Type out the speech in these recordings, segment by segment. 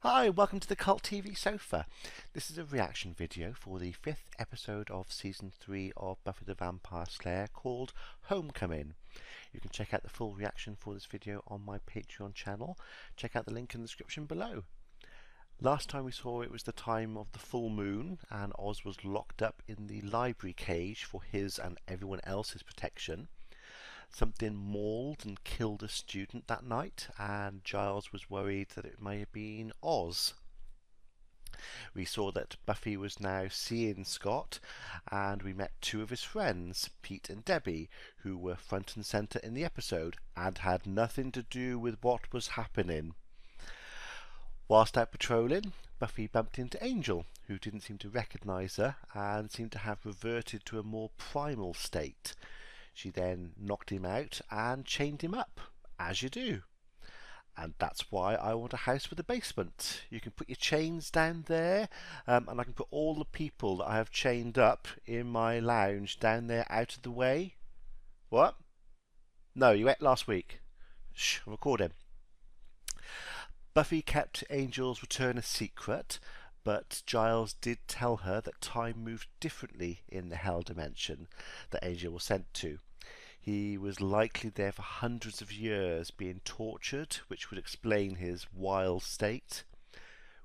Hi, welcome to the Cult TV Sofa. This is a reaction video for the 5th episode of Season 3 of Buffy the Vampire Slayer called Homecoming. You can check out the full reaction for this video on my Patreon channel. Check out the link in the description below. Last time we saw it was the time of the full moon and Oz was locked up in the library cage for his and everyone else's protection. Something mauled and killed a student that night, and Giles was worried that it may have been Oz. We saw that Buffy was now seeing Scott, and we met two of his friends, Pete and Debbie, who were front and centre in the episode and had nothing to do with what was happening. Whilst out patrolling, Buffy bumped into Angel, who didn't seem to recognise her and seemed to have reverted to a more primal state. She then knocked him out and chained him up, as you do. And that's why I want a house with a basement. You can put your chains down there, and I can put all the people that I have chained up in my lounge down there out of the way. What? No, you ate last week. Shh, I'm recording. Buffy kept Angel's return a secret, but Giles did tell her that time moved differently in the Hell Dimension that Angel was sent to. He was likely there for hundreds of years being tortured, which would explain his wild state.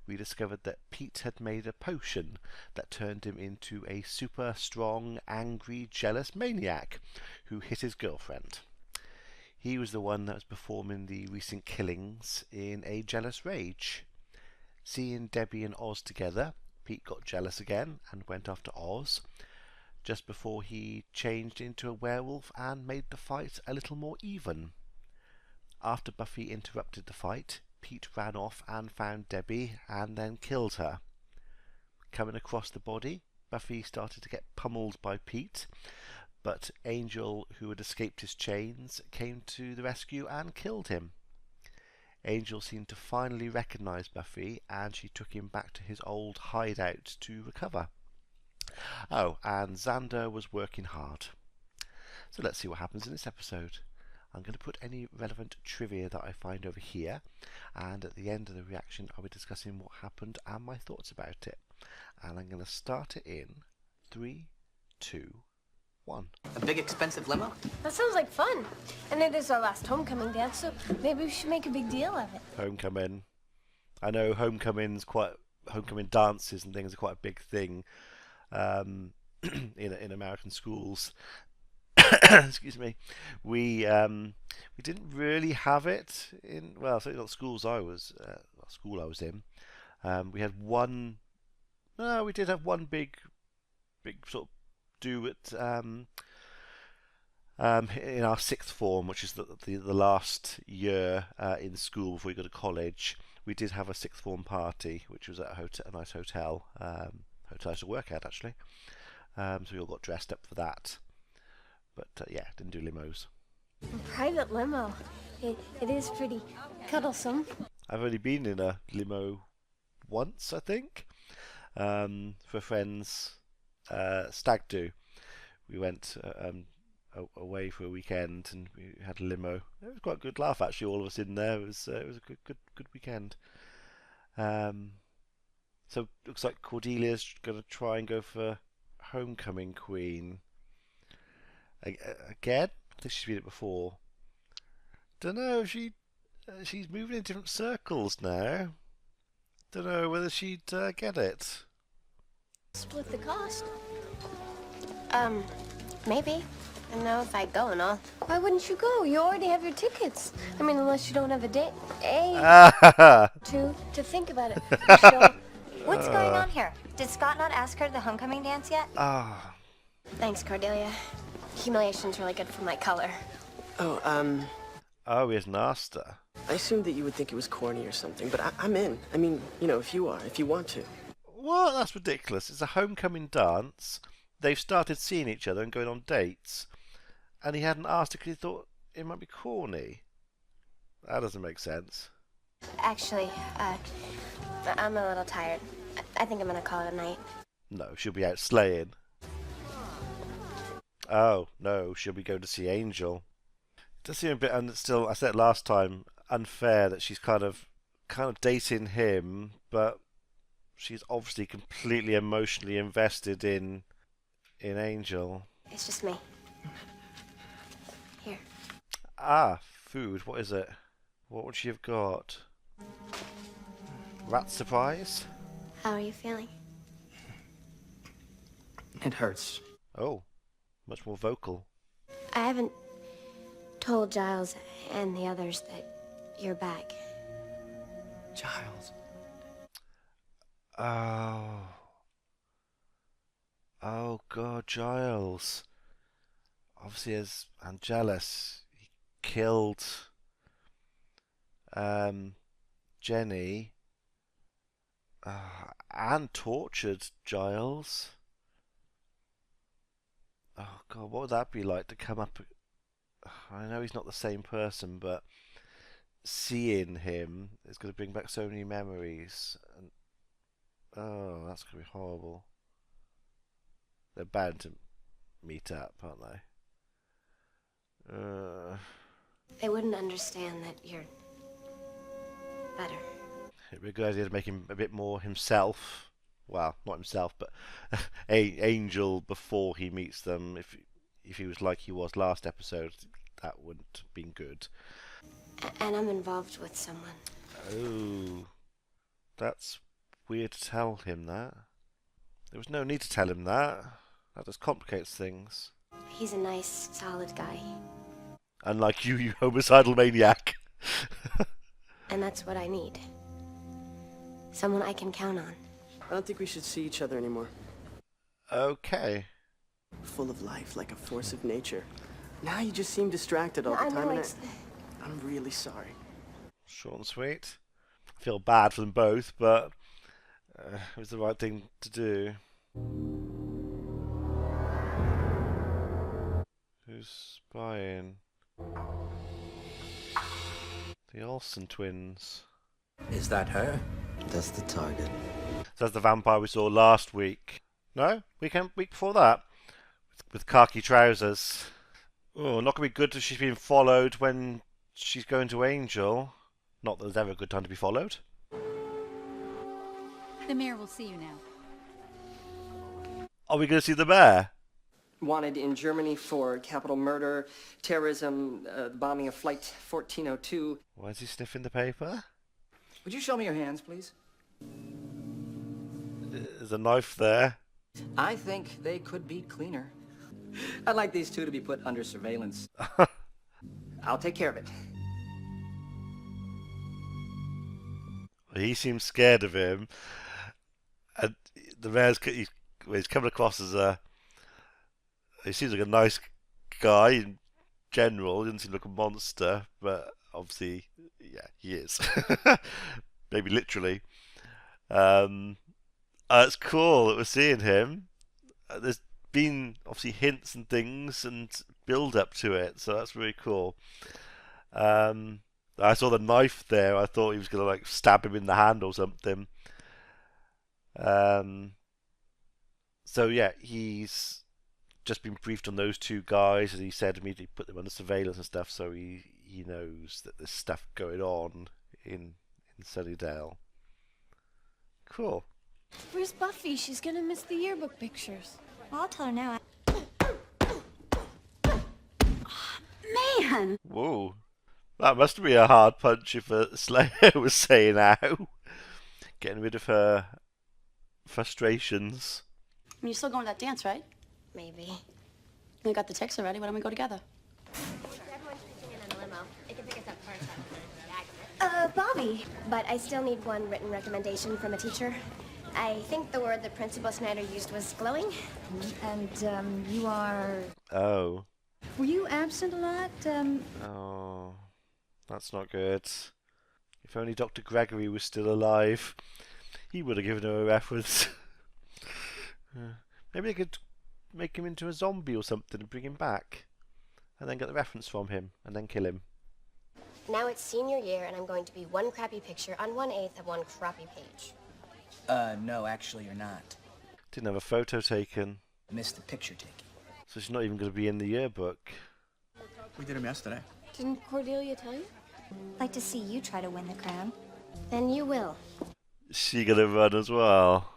We discovered that Pete had made a potion that turned him into a super strong, angry, jealous maniac who hit his girlfriend. He was the one that was performing the recent killings in a jealous rage. Seeing Debbie and Oz together, Pete got jealous again and went after Oz, just before he changed into a werewolf and made the fight a little more even. After Buffy interrupted the fight, Pete ran off and found Debbie and then killed her. Coming across the body, Buffy started to get pummeled by Pete, but Angel, who had escaped his chains, came to the rescue and killed him. Angel seemed to finally recognise Buffy, and she took him back to his old hideout to recover. Oh, and Xander was working hard. So let's see what happens in this episode. I'm going to put any relevant trivia that I find over here, and at the end of the reaction I'll be discussing what happened and my thoughts about it. And I'm going to start it in 3, 2, 1. A big expensive limo? That sounds like fun. And it is our last homecoming dance, so maybe we should make a big deal of it. Homecoming. I know homecoming dances and things are quite a big thing in American schools. Excuse me. We didn't really have it in, well, certainly not schools I was school I was in. We had one. No, we did have one big sort of do it in our sixth form, which is the last year in school before we go to college. We did have a sixth form party, which was at a nice hotel. Hotel I used to work at, actually. So we all got dressed up for that. But yeah, didn't do limos. A private limo. It is pretty cuddlesome. I've only been in a limo once, I think, for a friend's stag do. We went away for a weekend and we had a limo. It was quite a good laugh, actually. All of us in there. It was a good weekend. So looks like Cordelia's going to try and go for Homecoming Queen again. I think she's been it before. Don't know. She's moving in different circles now. Don't know whether she'd get it. Split the cost. Maybe. I don't know if I'd go and all. Why wouldn't you go? You already have your tickets. I mean, unless you don't have a date. To think about it. So, What's going on here? Did Scott not ask her to the homecoming dance yet? thanks, Cordelia. Humiliation's really good for my color. Oh, he hasn't asked her. I assumed that you would think it was corny or something, but I'm in. I mean, you know, if you want to. What? That's ridiculous. It's a homecoming dance. They've started seeing each other and going on dates. And he hadn't asked her because he thought it might be corny. That doesn't make sense. Actually, I'm a little tired. I think I'm gonna call it a night. No, she'll be out slaying. Oh, no, she'll be going to see Angel. It does seem a bit, and still, I said it last time, unfair that she's kind of kind of dating him, but she's obviously completely emotionally invested in Angel. It's just me. Here. Ah, food. What is it? What would she have got? Rat surprise? How are you feeling? It hurts. Oh, much more vocal. I haven't told Giles and the others that you're back. Giles. Oh. Oh God, Giles. Obviously, as Angelus, he killed Jenny and tortured Giles. Oh God, what would that be like to come up? I know he's not the same person, but seeing him is going to bring back so many memories. And oh, that's going to be horrible. They're bound to meet up, aren't they? They wouldn't understand that you're better. It'd be a good idea to make him a bit more himself. Well, not himself, but Angel before he meets them. If he was like he was last episode, that wouldn't have been good. And I'm involved with someone. Oh, that's weird to tell him that. There was no need to tell him that. That just complicates things. He's a nice, solid guy. Unlike you, you homicidal maniac. And that's what I need. Someone I can count on. I don't think we should see each other anymore. Okay. Full of life, like a force of nature. Now you just seem distracted all the I time, know and it's... I'm really sorry. Short and sweet. I feel bad for them both, but it was the right thing to do. Who's spying? The Olsen twins. Is that her? That's the target. So that's the vampire we saw last week. No? Week before that? With khaki trousers. Oh, not going to be good if she's being followed when she's going to Angel. Not that there's ever a good time to be followed. The mayor will see you now. Are we going to see the mayor? Wanted in Germany for capital murder, terrorism, bombing of Flight 1402. Why is he sniffing the paper? Would you show me your hands, please? There's a knife there. I think they could be cleaner. I'd like these two to be put under surveillance. I'll take care of it. He seems scared of him. And the mayor's he's coming across as a... He seems like a nice guy in general. He doesn't seem like a monster, but obviously, yeah, he is. Maybe literally. It's cool that we're seeing him. There's been obviously hints and things and build up to it, so that's really cool. I saw the knife there. I thought he was gonna like stab him in the hand or something. So yeah, he's just been briefed on those two guys, and he said immediately put them under surveillance and stuff, so he knows that there's stuff going on in Sunnydale. Cool. Where's Buffy? She's gonna miss the yearbook pictures. Well, I'll tell her now. Man! Whoa. That must be a hard punch if a Slayer was saying ow. Getting rid of her frustrations. You're still going to that dance, right? Maybe. We got the text already. Why don't we go together? Everyone's pitching in on the limo. It can pick us up first. Bobby. But I still need one written recommendation from a teacher. I think the word that Principal Snyder used was glowing. And, you are... Oh. Were you absent a lot? Oh. That's not good. If only Dr. Gregory was still alive, he would have given her a reference. Maybe they could make him into a zombie or something and bring him back. And then get the reference from him, and then kill him. Now it's senior year, and I'm going to be one crappy picture on 1/8 of one crappy page. No, actually you're not. Didn't have a photo taken. Missed the picture taking. So she's not even going to be in the yearbook. We did them yesterday. Didn't Cordelia tell you? Like to see you try to win the crown. Then you will. She gonna run as well?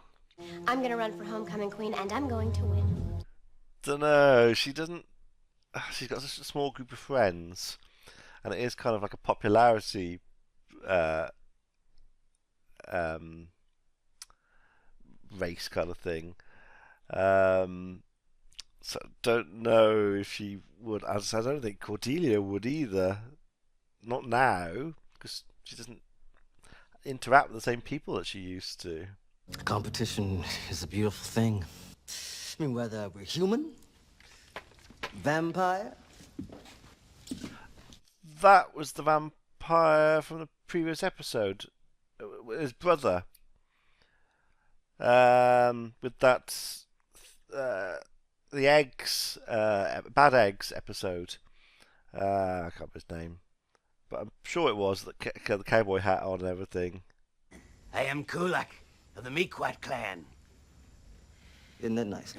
I'm gonna run for homecoming queen, and I'm going to win. Dunno, she doesn't. She's got such a small group of friends, and it is kind of like a popularity uh, um, race kind of thing. So I don't know if she would. I don't think Cordelia would either. Not now, because she doesn't interact with the same people that she used to. Competition is a beautiful thing. I mean, whether we're human, vampire. That was the vampire from the previous episode. His brother. With that, the eggs, bad eggs episode. I can't remember his name, but I'm sure it was the cowboy hat on and everything. I am Kulak of the Mequat clan. Isn't that nice?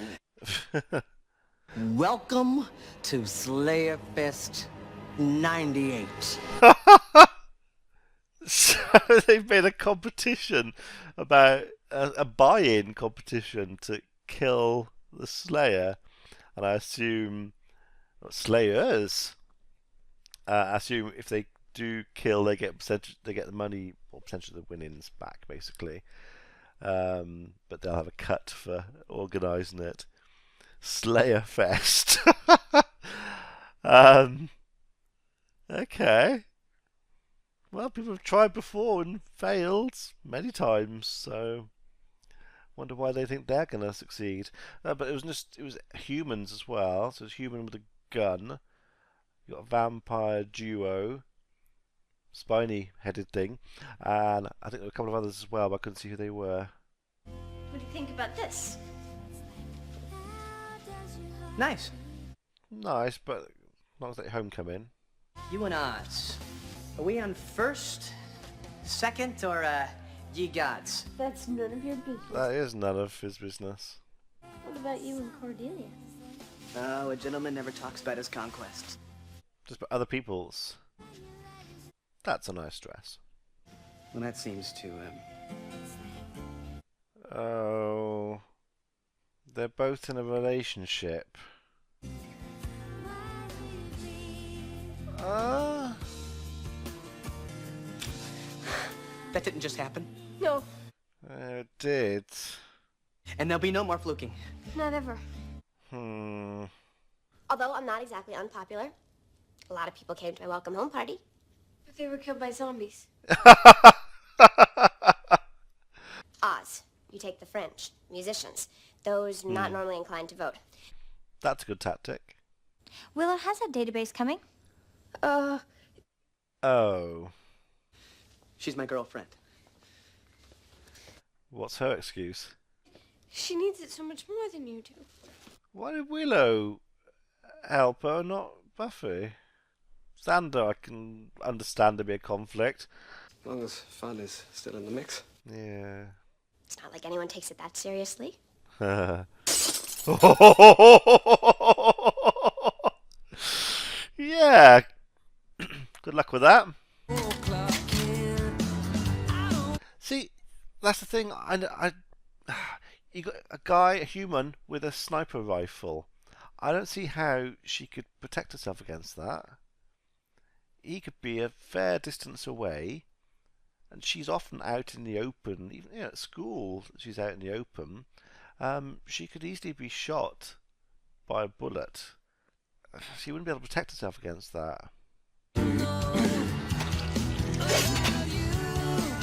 Welcome to Slayer Fest 98. So they've made a competition about a buy-in competition to kill the Slayer, and I assume Slayers. I assume if they do kill, they get the money or percentage of the winnings back, basically. But they'll have a cut for organising it. Slayer Fest. Okay. Well, people have tried before and failed many times, so wonder why they think they're gonna succeed. But it was humans as well. So it's human with a gun. You got a vampire duo, spiny-headed thing, and I think there were a couple of others as well, but I couldn't see who they were. What do you think about this? Nice. Nice, but as long as they homecoming. You and Oz. Are we on first, second, or ye gods? That's none of your business. That is none of his business. What about you and Cordelia? Oh, a gentleman never talks about his conquests. Just about other people's. That's a nice dress. Well, that seems to, Oh, they're both in a relationship. That didn't just happen. No, It did. And there'll be no more fluking. not ever. Although I'm not exactly unpopular. A lot of people came to my welcome home party. But they were killed by zombies. Oz, you take the French, musicians, those not normally inclined to vote. That's a good tactic. Willow has a database coming. Oh, She's my girlfriend. what's her excuse? She needs it so much more than you do. Why did Willow help her, not Buffy? Xander, I can understand there be a conflict. As long as fun is still in the mix. Yeah. It's not like anyone takes it that seriously. Yeah. Good luck with that. See, that's the thing. You got a guy, a human, with a sniper rifle. I don't see how she could protect herself against that. He could be a fair distance away, and she's often out in the open. Even at school, she's out in the open. She could easily be shot by a bullet. She wouldn't be able to protect herself against that.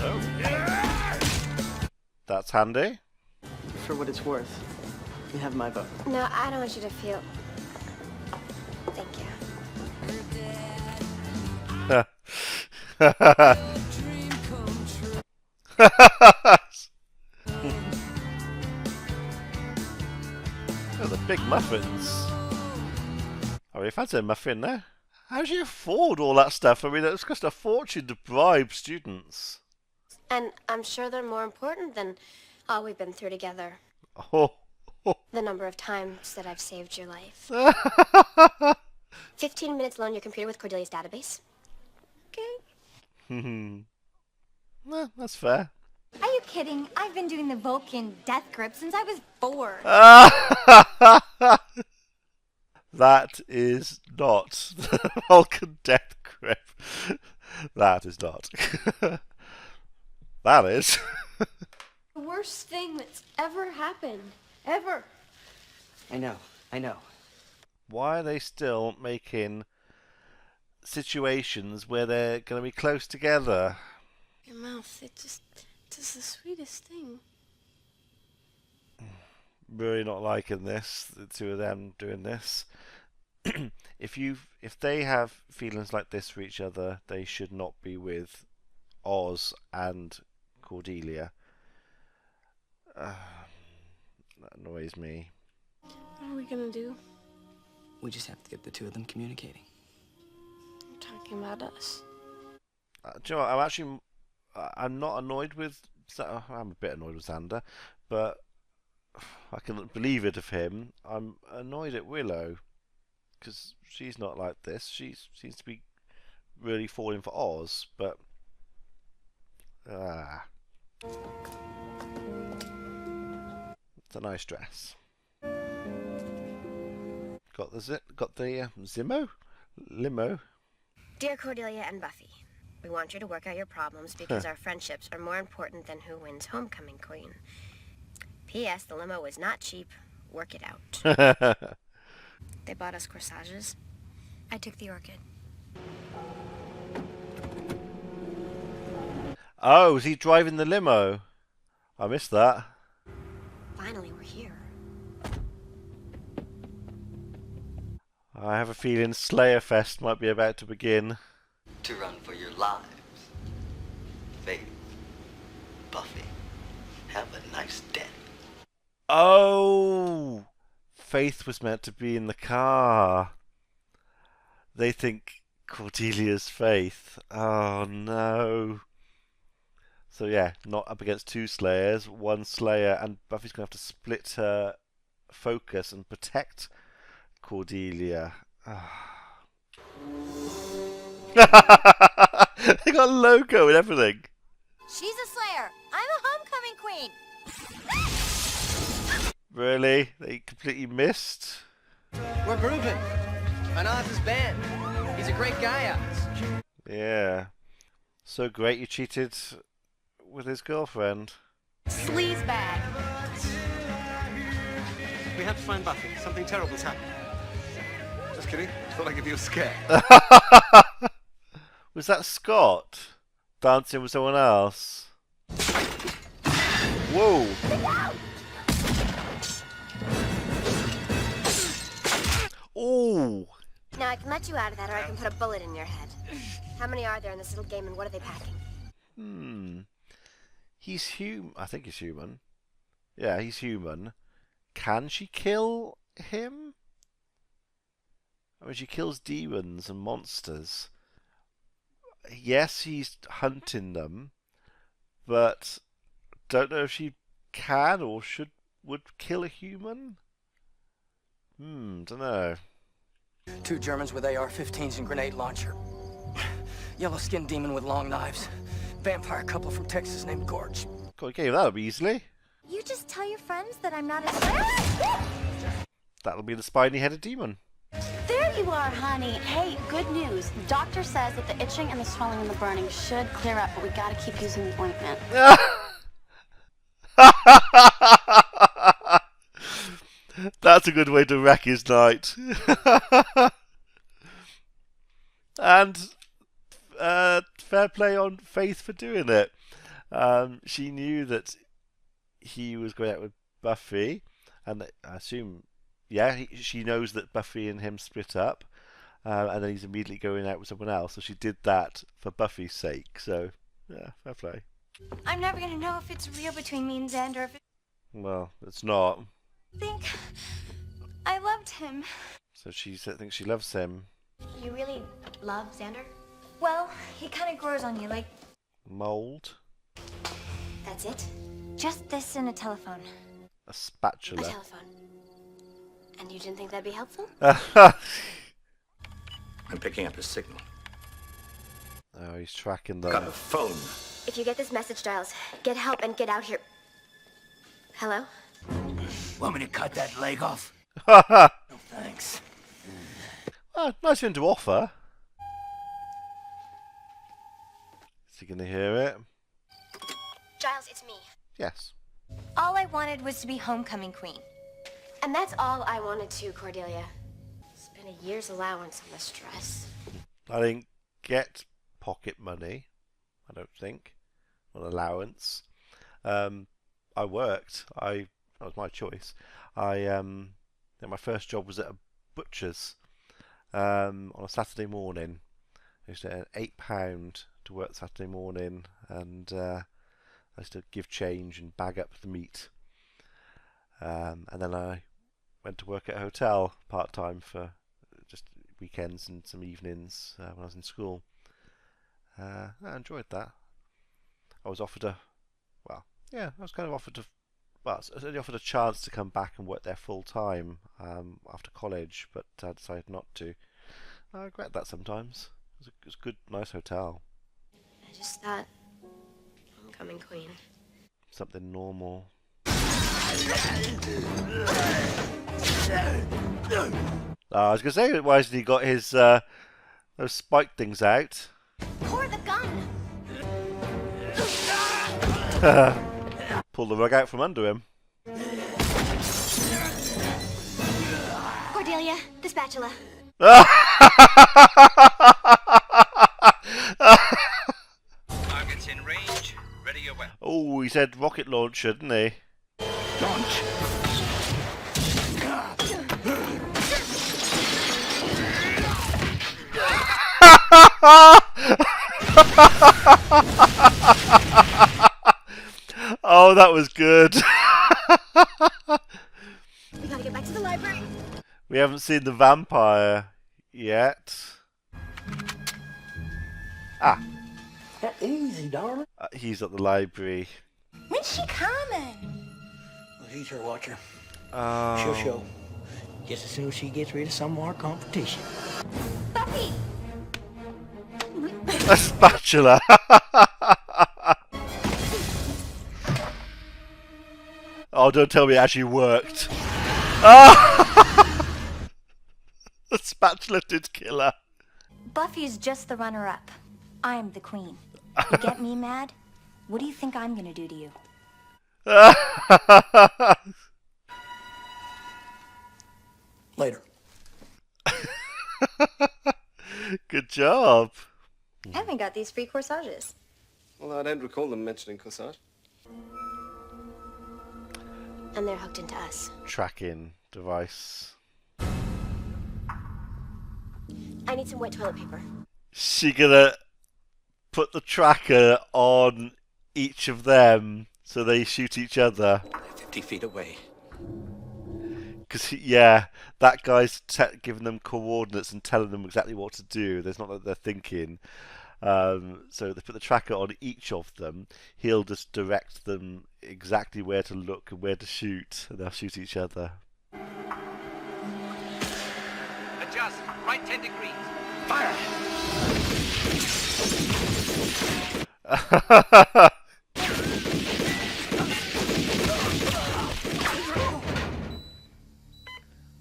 Oh, yeah. That's handy. For what it's worth, you have my vote. No, I don't want you to feel... Thank you. Oh, the big muffins. Oh, you fancy a muffin there? How do you afford all that stuff? I mean, it's cost a fortune to bribe students. And I'm sure they're more important than all we've been through together. Oh. The number of times that I've saved your life. 15 minutes alone on your computer with Cordelia's database. Okay. That's fair. Are you kidding? I've been doing the Vulcan death grip since I was 4. That is not the Vulcan death grip. That is not. That is. The worst thing that's ever happened. Ever. I know. Why are they still making situations where they're going to be close together? Your mouth, it just does the sweetest thing. Really not liking this, the two of them doing this. If they have feelings like this for each other, they should not be with Oz and Cordelia. That annoys me. What are we gonna do? We just have to get the two of them communicating. You're talking about us. Do you know what, I'm not annoyed with... I'm a bit annoyed with Xander, but I can believe it of him. I'm annoyed at Willow, because she's not like this. She seems to be really falling for Oz, but... It's a nice dress. Got the limo. Dear Cordelia and Buffy, we want you to work out your problems because our friendships are more important than who wins homecoming queen. P.S. The limo was not cheap. Work it out. They bought us corsages. I took the orchid. Oh, is he driving the limo? I missed that. Finally, we're here. I have a feeling Slayer Fest might be about to begin. To run for your lives. Faith, Buffy, have a nice day. Oh! Faith was meant to be in the car. They think Cordelia's Faith. Oh no. So yeah, not up against two Slayers, one Slayer, and Buffy's going to have to split her focus and protect Cordelia. They got a logo and everything. She's a Slayer. I'm a homecoming queen. Really? They completely missed? We're grooving. On Oz's band. He's a great guy, Oz. Yeah. So great you cheated with his girlfriend. Sleazebag. We have to find Buffy. Something terrible's happened. Just kidding. Thought I'd give you a scare. Was that Scott dancing with someone else? Whoa! Ooh! Now, I can let you out of that, or I can put a bullet in your head. How many are there in this little game, and what are they packing? He's I think he's human. Yeah, he's human. Can she kill him? I mean, she kills demons and monsters. Yes, he's hunting them, but don't know if she can or would kill a human. Don't know. 2 Germans with AR-15s and grenade launcher. Yellow-skinned demon with long knives. Vampire couple from Texas named Gorge. God, you gave that up easily. You just tell your friends that I'm not a Slayer. That'll be the spiny-headed demon. There you are, honey. Hey, good news. The doctor says that the itching and the swelling and the burning should clear up, but we gotta keep using the ointment. That's a good way to wreck his night. And fair play on Faith for doing it. She knew that he was going out with Buffy, and I assume, yeah, she knows that Buffy and him split up, and then he's immediately going out with someone else. So she did that for Buffy's sake. So yeah, fair play. I'm never gonna know if it's real between me and Xander. Well, it's not. I think I loved him. So she thinks she loves him. You really love Xander? Well, he kind of grows on you, like... Mold. That's it? Just this and a telephone. A A spatula. telephone. And you didn't think that'd be helpful? I'm picking up his signal. Oh, he's tracking Got a them. phone If you get this message, Giles, get help and get out here. Hello? Want me to cut that leg off? Oh, No, thanks. nice of him to offer. Is he going to hear it? Giles, it's me. Yes. All I wanted was to be homecoming queen. And that's all I wanted to, Cordelia. Spent a year's allowance on this dress. I didn't get pocket money, I don't think, or allowance. I worked. That was my choice. My first job was at a butcher's on a Saturday morning. I used to earn £8 to work Saturday morning, and I used to give change and bag up the meat. And then I went to work at a hotel part-time for just weekends and some evenings when I was in school. I enjoyed that. I was offered I was only offered a chance to come back and work there full-time after college, but I decided not to. I regret that sometimes. It was a good, nice hotel. I just thought, homecoming queen. Something normal. I was going to say, why hasn't he got his those spike things out? Pour the gun! Pull the rug out from under him. Cordelia, the spatula. Target's in range. Ready your weapon. Oh, he said rocket launcher, didn't he? Launch. Oh, that was good. We gotta get back to the library. We haven't seen the vampire yet. Easy, darling. He's at the library. When's she coming? Well, he's her watcher. Oh. She'll show. Just as soon as she gets rid of some more competition. Buffy! A spatula. Oh, don't tell me it actually worked. The spatula did kill her. Buffy's just the runner-up. I'm the queen. You get me mad? What do you think I'm gonna do to you? Later. Good job. I haven't got these free corsages. Well, I don't recall them mentioning corsage. And they're hooked into us. Tracking device. I need some wet toilet paper. She gonna put the tracker on each of them so they shoot each other. 50 feet away. Because, yeah, that guy's giving them coordinates and telling them exactly what to do. There's not that they're thinking. So they put the tracker on each of them. He'll just direct them exactly where to look and where to shoot, and they'll shoot each other. Adjust. Right 10 degrees. Fire!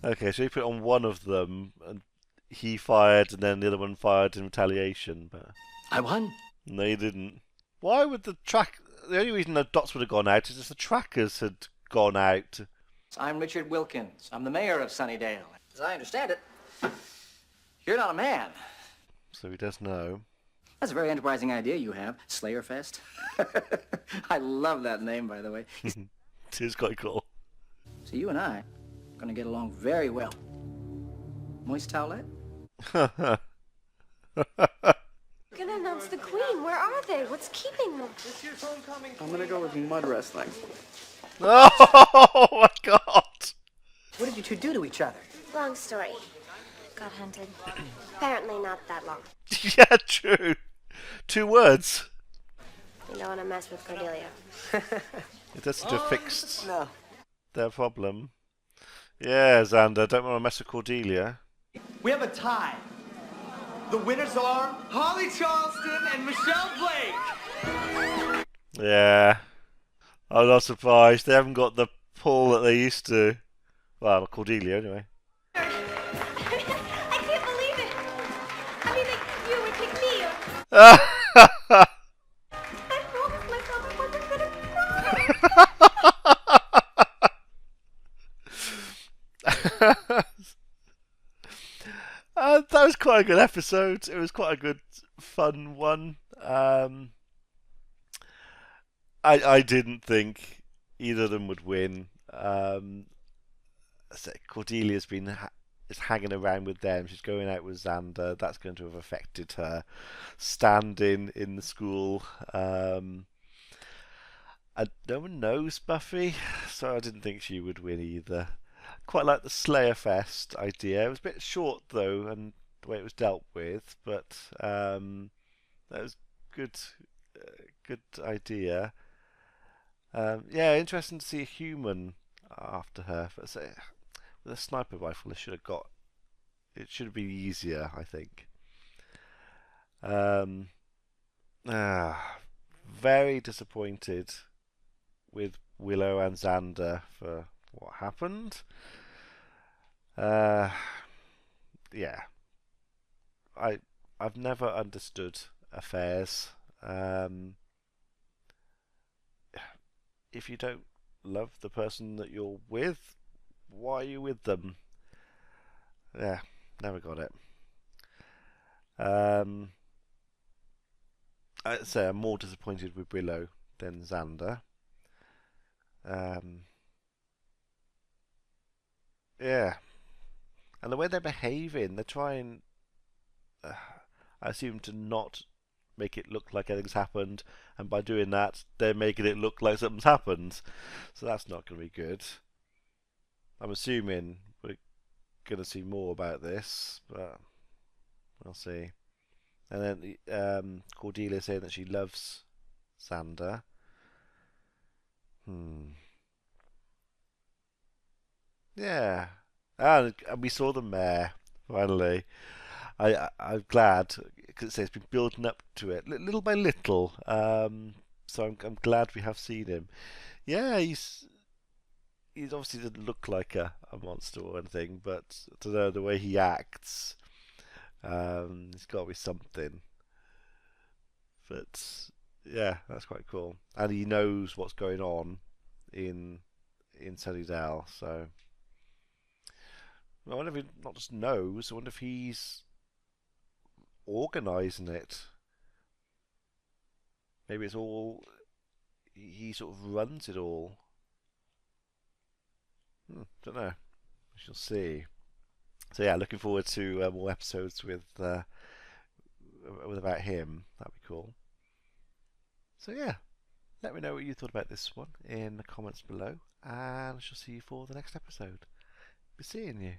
Okay, so he put it on one of them, and he fired, and then the other one fired in retaliation. But I won. no, he didn't. Why would the track? The only reason the dots would have gone out is if the trackers had gone out. I'm Richard Wilkins. I'm the mayor of Sunnydale. As I understand it, you're not a man. So he does know. That's a very enterprising idea you have, Slayer Fest. I love that name, by the way. It is quite cool. So you and I are going to get along very well. Moist towelette? Gonna announce the queen. Where are they? What's keeping them? This year's homecoming. I'm going to go with mud wrestling. Oh my god! What did you two do to each other? Long story. Got hunted. Apparently not that long. Yeah, true. 2 words. You don't want to mess with Cordelia. It doesn't have fixed No. their problem. Yeah, Xander, don't want to mess with Cordelia. We have a tie. The winners are Holly Charleston and Michelle Blake. Yeah. I'm not surprised. They haven't got the pull that they used to. Well, Cordelia, anyway. I can't believe it. I mean, like, you would pick me. I promised myself I wasn't gonna cry. That was quite a good episode. It was quite a good, fun one. I didn't think either of them would win. Cordelia's been is hanging around with them. She's going out with Xander. That's going to have affected her standing in the school. And no one knows Buffy, so I didn't think she would win either. Quite like the Slayer Fest idea. It was a bit short though, and the way it was dealt with, but that was good. Good idea. Yeah, interesting to see a human after her. But with a sniper rifle, they should have got. It should have been easier, I think. Very disappointed with Willow and Xander for what happened. Yeah, I've never understood affairs. If you don't love the person that you're with, why are you with them? Yeah, never got it. I'd say I'm more disappointed with Willow than Xander. Yeah, and the way they're behaving, they're trying, I assume, to not make it look like anything's happened, and by doing that, they're making it look like something's happened. So that's not going to be good. I'm assuming we're going to see more about this, but we'll see. And then Cordelia saying that she loves Xander. Yeah. And we saw the mayor, finally. I'm glad, because it's been building up to it, little by little. So I'm glad we have seen him. Yeah, he's obviously doesn't look like a monster or anything, but I don't know, the way he acts, he's got to be something. But yeah, that's quite cool, and he knows what's going on in Sunnydale. So I wonder if he not just knows. I wonder if he's organising it. Maybe it's all he sort of runs it all. Don't know. We shall see. So yeah, looking forward to more episodes with about him. That'd be cool. So yeah, let me know what you thought about this one in the comments below, and I shall see you for the next episode. Be seeing you.